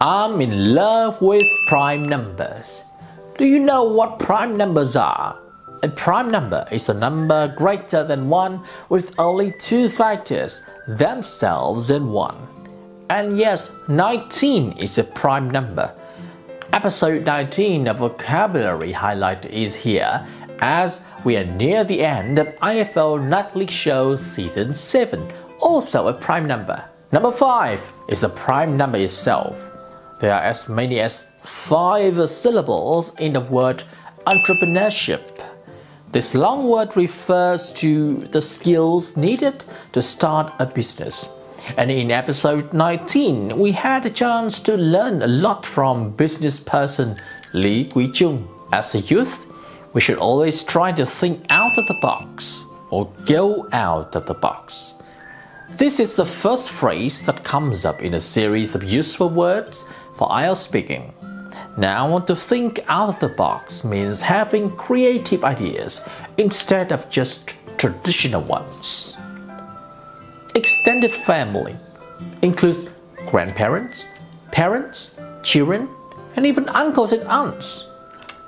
I'm in love with prime numbers. Do you know what prime numbers are? A prime number is a number greater than 1 with only 2 factors, themselves and 1. And yes, 19 is a prime number. Episode 19 of Vocabulary Highlight is here, as we are near the end of IFO Nightly Show Season 7, also a prime number. Number 5 is the prime number itself. There are as many as 5 syllables in the word entrepreneurship. This long word refers to the skills needed to start a business. And in episode 19, we had a chance to learn a lot from business person Lý Quý Trung. As a youth, we should always try to think out of the box or go out of the box. This is the first phrase that comes up in a series of useful words for IELTS speaking. Now, to think out of the box means having creative ideas instead of just traditional ones. Extended family includes grandparents, parents, children, and even uncles and aunts.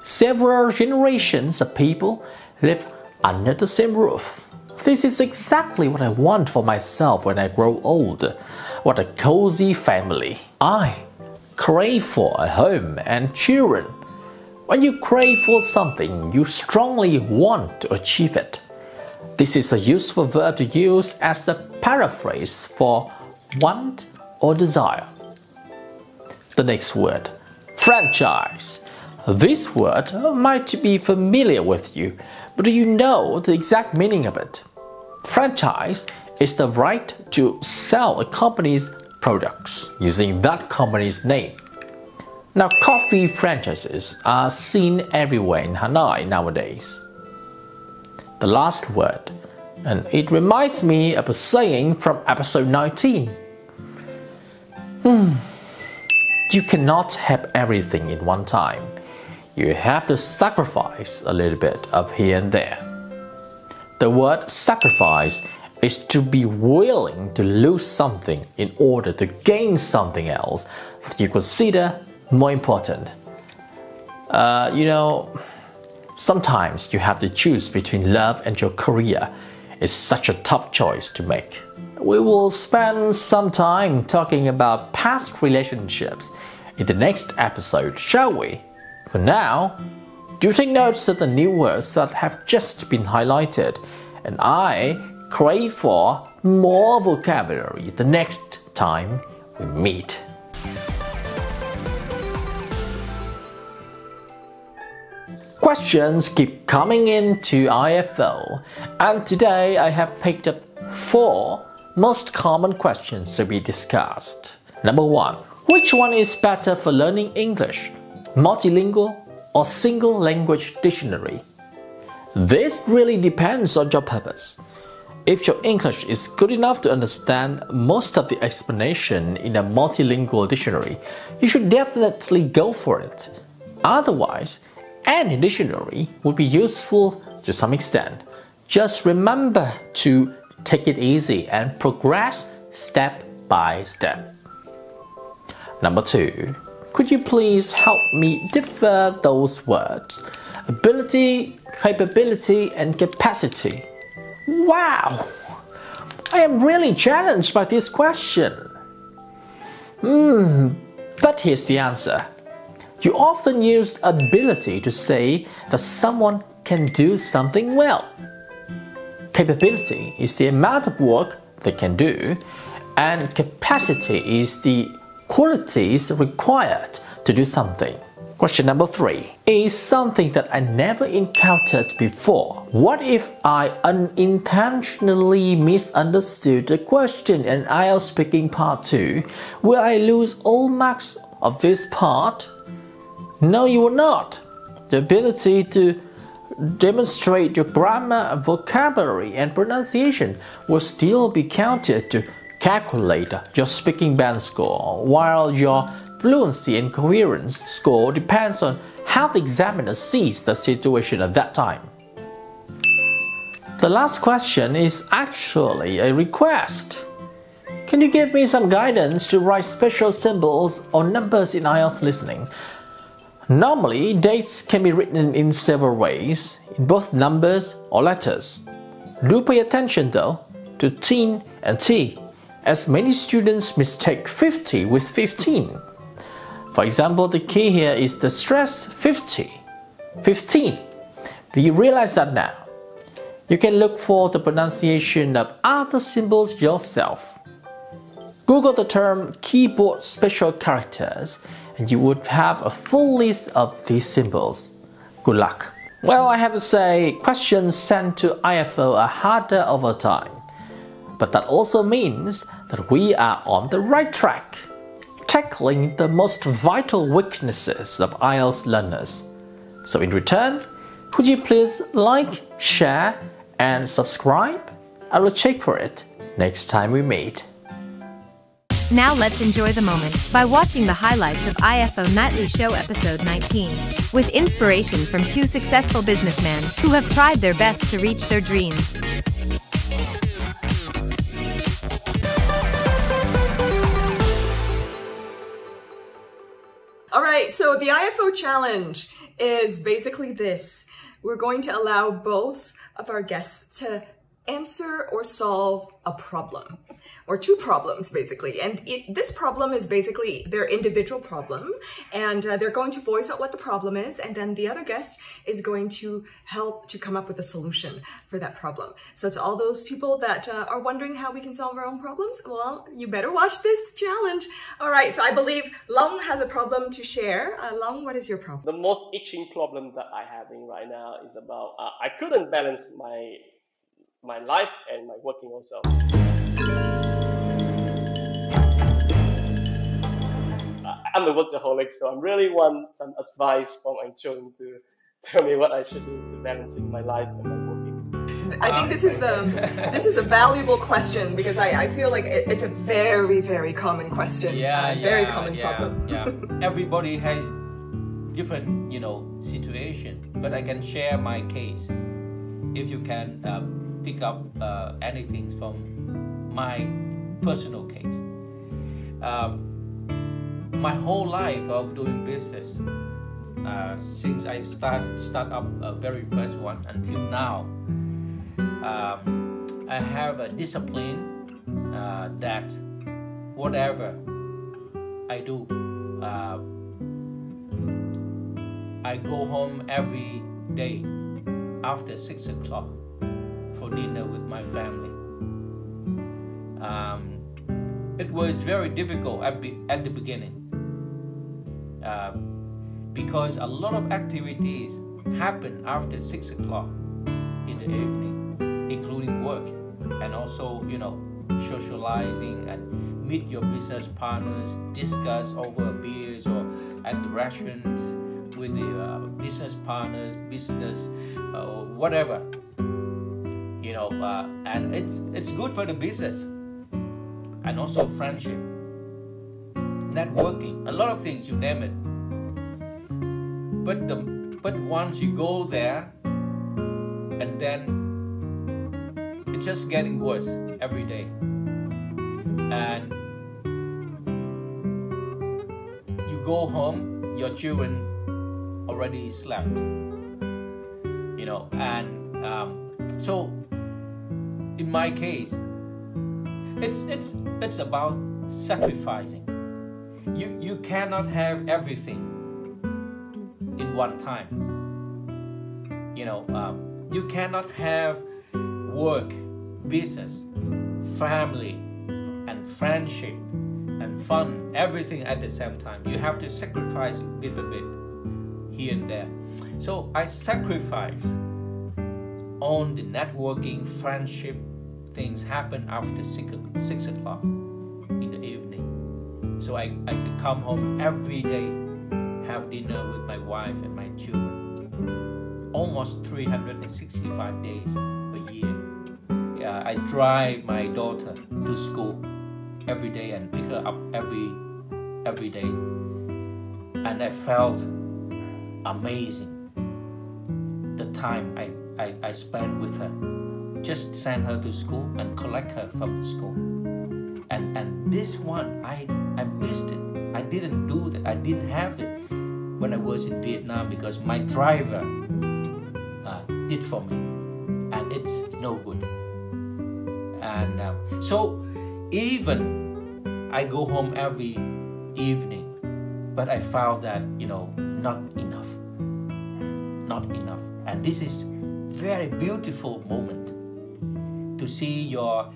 Several generations of people live under the same roof. This is exactly what I want for myself when I grow old. What a cozy family. I crave for a home and children. When you crave for something, you strongly want to achieve it. This is a useful verb to use as a paraphrase for want or desire. The next word, franchise. This word might be familiar with you, but do you know the exact meaning of it? Franchise is the right to sell a company's products using that company's name. Now, coffee franchises are seen everywhere in Hanoi nowadays. The last word, and it reminds me of a saying from episode 19. You cannot have everything in one time. You have to sacrifice a little bit of here and there. The word sacrifice is to be willing to lose something in order to gain something else that you consider more important. Sometimes you have to choose between love and your career. It's such a tough choice to make. We will spend some time talking about past relationships in the next episode, shall we? For now, do take notes of the new words that have just been highlighted, and I crave for more vocabulary the next time we meet. Questions keep coming into IFO, and today I have picked up 4 most common questions to be discussed. Number 1. Which one is better for learning English? Multilingual or single language dictionary? This really depends on your purpose. If your English is good enough to understand most of the explanation in a multilingual dictionary, you should definitely go for it. Otherwise, any dictionary would be useful to some extent. Just remember to take it easy and progress step by step. Number 2. Could you please help me differ those words? Ability, capability, and capacity. Wow! I am really challenged by this question. But here's the answer. You often use ability to say that someone can do something well. Capability is the amount of work they can do, and capacity is the qualities required to do something. Question number 3 is something that I never encountered before. What if I unintentionally misunderstood the question in IELTS speaking part 2? Will I lose all marks of this part? No, you will not. The ability to demonstrate your grammar, vocabulary, and pronunciation will still be counted to calculate your speaking band score, while your fluency and coherence score depends on how the examiner sees the situation at that time. The last question is actually a request. Can you give me some guidance to write special symbols or numbers in IELTS listening? Normally, dates can be written in several ways, in both numbers or letters. Do pay attention though to teen and T, as many students mistake 50 with 15. For example, the key here is the stress 50, 15. Do you realize that now? You can look for the pronunciation of other symbols yourself. Google the term keyboard special characters and you would have a full list of these symbols. Good luck. Well, I have to say, questions sent to IFO are harder over time. But that also means that we are on the right track, tackling the most vital weaknesses of IELTS learners. So in return, could you please like, share, and subscribe? I will check for it next time we meet. Now let's enjoy the moment by watching the highlights of IFO Nightly Show episode 19, with inspiration from two successful businessmen who have tried their best to reach their dreams. Alright, so the IFO challenge is basically this. We're going to allow both of our guests to answer or solve a problem, or two problems basically. And this problem is basically their individual problem, and they're going to voice out what the problem is, and then the other guest is going to help to come up with a solution for that problem. So to all those people that are wondering how we can solve our own problems, well, you better watch this challenge. All right, so I believe Long has a problem to share. Long, what is your problem? The most itching problem that I'm having right now is about I couldn't balance my life and my working also. I'm a workaholic, so I really want some advice from Nhung to tell me what I should do to balancing my life and my working. I think this is a valuable question, because I feel like it's a very, very common question. Very common problem. Yeah. Everybody has different, situation, but I can share my case. If you can pick up anything from my personal case. My whole life of doing business, since I start up very first one until now, I have a discipline that whatever I do, I go home every day after 6 o'clock for dinner with my family. It was very difficult at the beginning because a lot of activities happen after 6 o'clock in the evening, including work and also, socializing and meet your business partners, discuss over beers or at the restaurants with the business partners, business, whatever. And it's good for the business and also friendship, networking, a lot of things, you name it. But once you go there, and then it's just getting worse every day, and you go home, your children already slept, and so in my case, it's about sacrificing. You cannot have everything in one time. You cannot have work, business, family, and friendship, and fun, everything at the same time. You have to sacrifice bit by bit, here and there. So I sacrifice on the networking, friendship, things happen after 6 o'clock in the evening. So I come home every day, have dinner with my wife and my children. Almost 365 days a year. Yeah, I drive my daughter to school every day and pick her up every day. And I felt amazing the time I spent with her. Just send her to school and collect her from the school. And this one, I missed it. I didn't do that. I didn't have it when I was in Vietnam because my driver did for me, and it's no good. And so even I go home every evening, but I found that, you know, not enough. And this is very beautiful moment to see your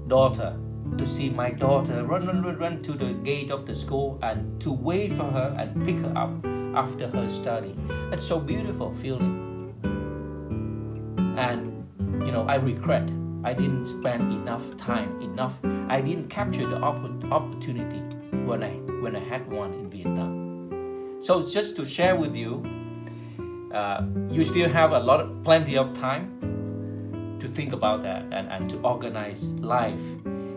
daughter, to see my daughter run to the gate of the school and to wait for her and pick her up after her study. It's so beautiful feeling. And you know, I regret I didn't spend enough time, I didn't capture the opportunity when I had one in Vietnam. So just to share with you, you still have plenty of time to think about that and to organize life,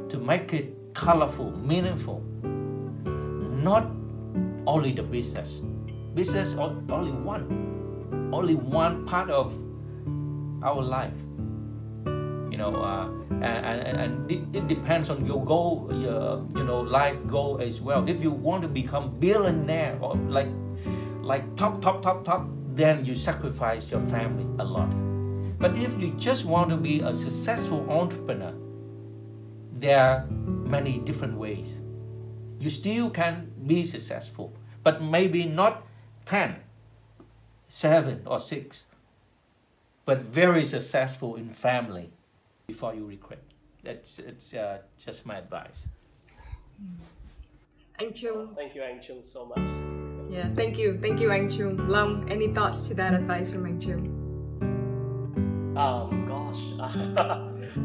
to make it colorful, meaningful. Not only the business. Business only one part of our life. You know, and it depends on your goal, your life goal as well. If you want to become billionaire or like top, then you sacrifice your family a lot. But if you just want to be a successful entrepreneur, there are many different ways. You still can be successful, but maybe not 10, 7 or 6, but very successful in family before you regret. It's just my advice. ANH-TIòng. Thank you, ANH-TIòng, so much. Yeah, thank you, ANH-TIòng. Long, any thoughts to that advice from ANH-TIòng? Gosh,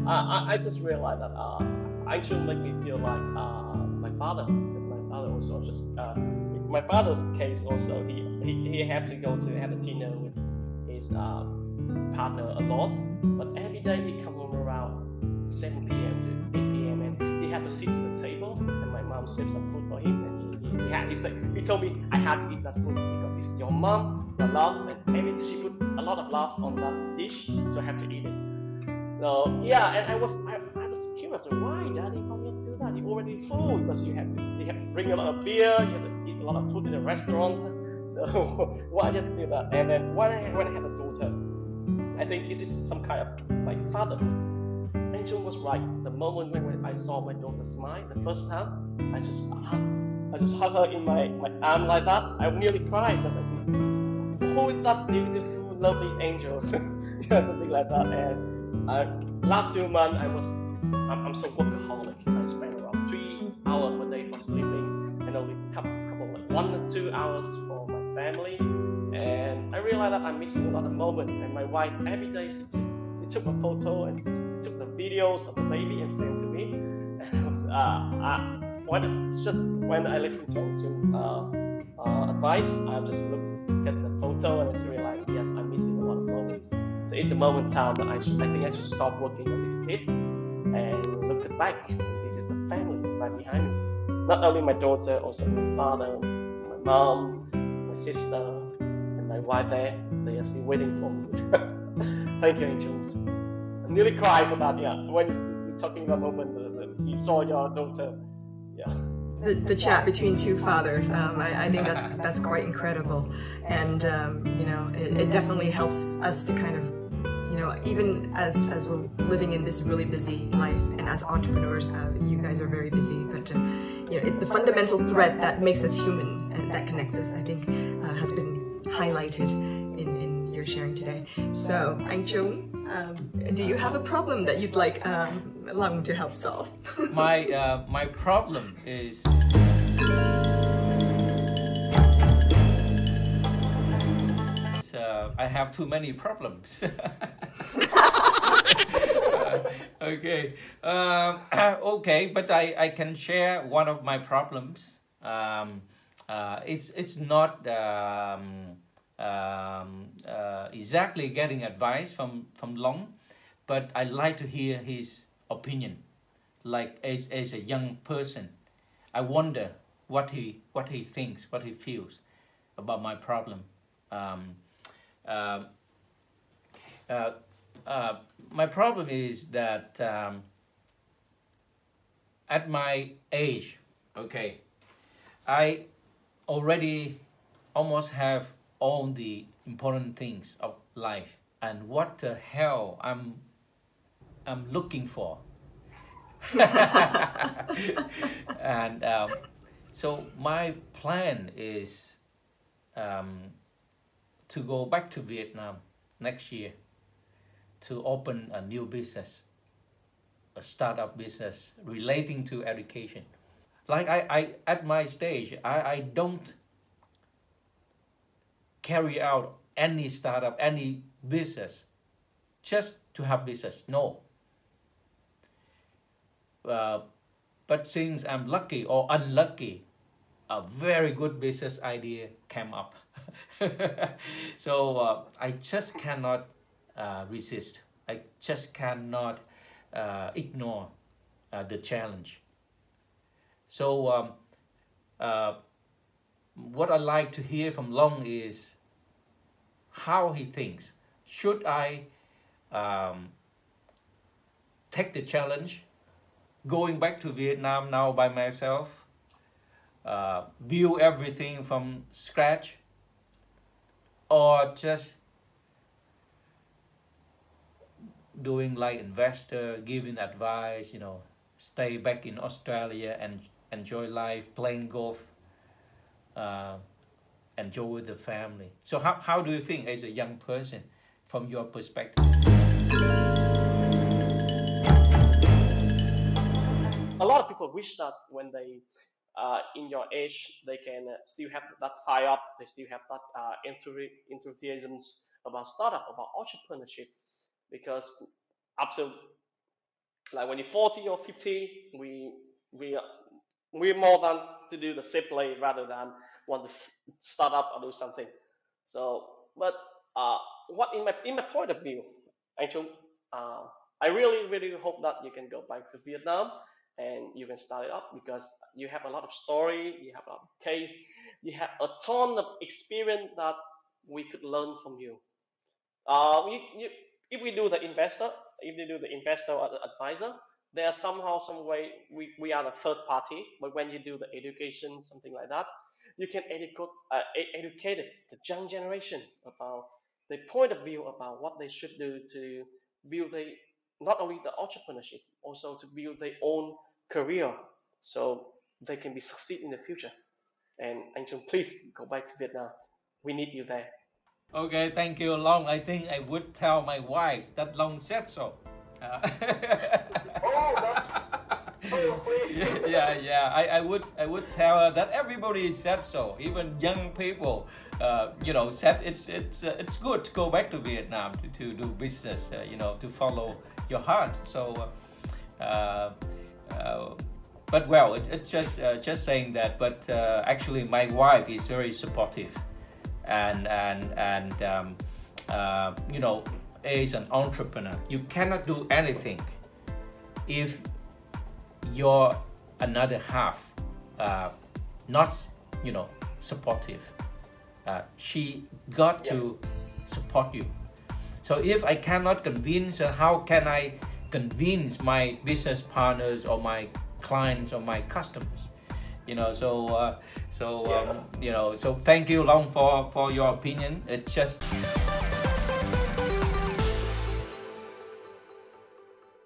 I just realized that ANH-TIòng made me feel like my father. My father also just my father's case also. He had to go to have a dinner with his partner a lot, but every day he come home around 7 p.m. to 8 p.m. and he had to sit to the table, and my mom saved some food for him, and he told me I had to eat that food because it's your mom, the love, and she put a lot of love on that dish, so I have to eat it. So yeah, and I was curious, why Daddy, why you have to do that? You're already full because you have to bring a lot of beer, you have to eat a lot of food in the restaurant. So why you have to do that? And then when I had a daughter, I think this is some kind of like fatherhood. And Jung was right. The moment when I saw my daughter smile, the first time, I just hugged her in my arm like that. I nearly cried because I said, who is that beautiful, lovely angel? Something like that. And last few months, I'm so workaholic. I spend around 3 hours per day for sleeping, and only couple like 1 or 2 hours for my family. And I realized that I'm missing a lot of moments. And my wife, every day, she took a photo and she took the videos of the baby and sent to me. And when I listen to advice, I just look at the photo and I just realize, yes, I'm missing a lot of moments. So in the moment time, I think I should stop working a little bit and look back. This is the family right behind me. Not only my daughter, also my father, my mom, my sister, and my wife there. They are still waiting for me. Thank you, angels. I nearly cried about when you're talking about the moment you saw your daughter. Yeah. The chat between two fathers, I think that's quite incredible, and you know, it definitely helps us to kind of, you know, even as we're living in this really busy life, and as entrepreneurs, you guys are very busy, but you know, the fundamental thread that makes us human and that connects us, I think, has been highlighted in your sharing today. So, ANH-TIòng, do you have a problem that you'd like Long to help solve? My problem is I have too many problems. Okay, okay, but I can share one of my problems. It's not exactly getting advice from Long, but I like to hear his opinion. Like as a young person, I wonder what he thinks, what he feels about my problem. My problem is that at my age, okay, I already almost have all the important things of life, and what the hell I'm looking for. And so my plan is to go back to Vietnam next year to open a new business, a startup business relating to education. Like I at my stage, I don't carry out any startup, any business, just to have business, no. But since I'm lucky or unlucky, a very good business idea came up. So I just cannot resist. I just cannot ignore the challenge. So what I like to hear from Long is how he thinks. Should I take the challenge, going back to Vietnam now by myself, build everything from scratch, or just doing like investor, giving advice, you know, stay back in Australia and enjoy life, playing golf, enjoy with the family. So how do you think as a young person, from your perspective? A lot of people wish that when they in your age, they can still have that fire up, they still have that enthusiasm about startup, about entrepreneurship, because up to like when you're 40 or 50, we're more than to do the safe play rather than want to start up or do something. So, but what in my point of view, actually, I really hope that you can go back to Vietnam and you can start it up, because you have a lot of story, you have a lot of case, you have a ton of experience that we could learn from you. If we do the investor, or the advisor, there are somehow, some way, we are the third party. But when you do the education, something like that, you can educate the young generation about the point of view about what they should do to build not only the entrepreneurship, also to build their own career, so they can be succeed in the future. And please go back to Vietnam. We need you there. Okay, thank you, Long. I think I would tell my wife that Long said so. Yeah. I would tell her that everybody said so. Even young people, you know, said it's good to go back to Vietnam to do business. You know, to follow your heart. So, but well, it's just saying that. But actually, my wife is very supportive, and you know, as an entrepreneur, you cannot do anything if your another half not, you know, supportive. She got to support you. So if I cannot convince her, how can I convince my business partners or my clients or my customers? You know, so you know, so thank you, Long, for your opinion. It's just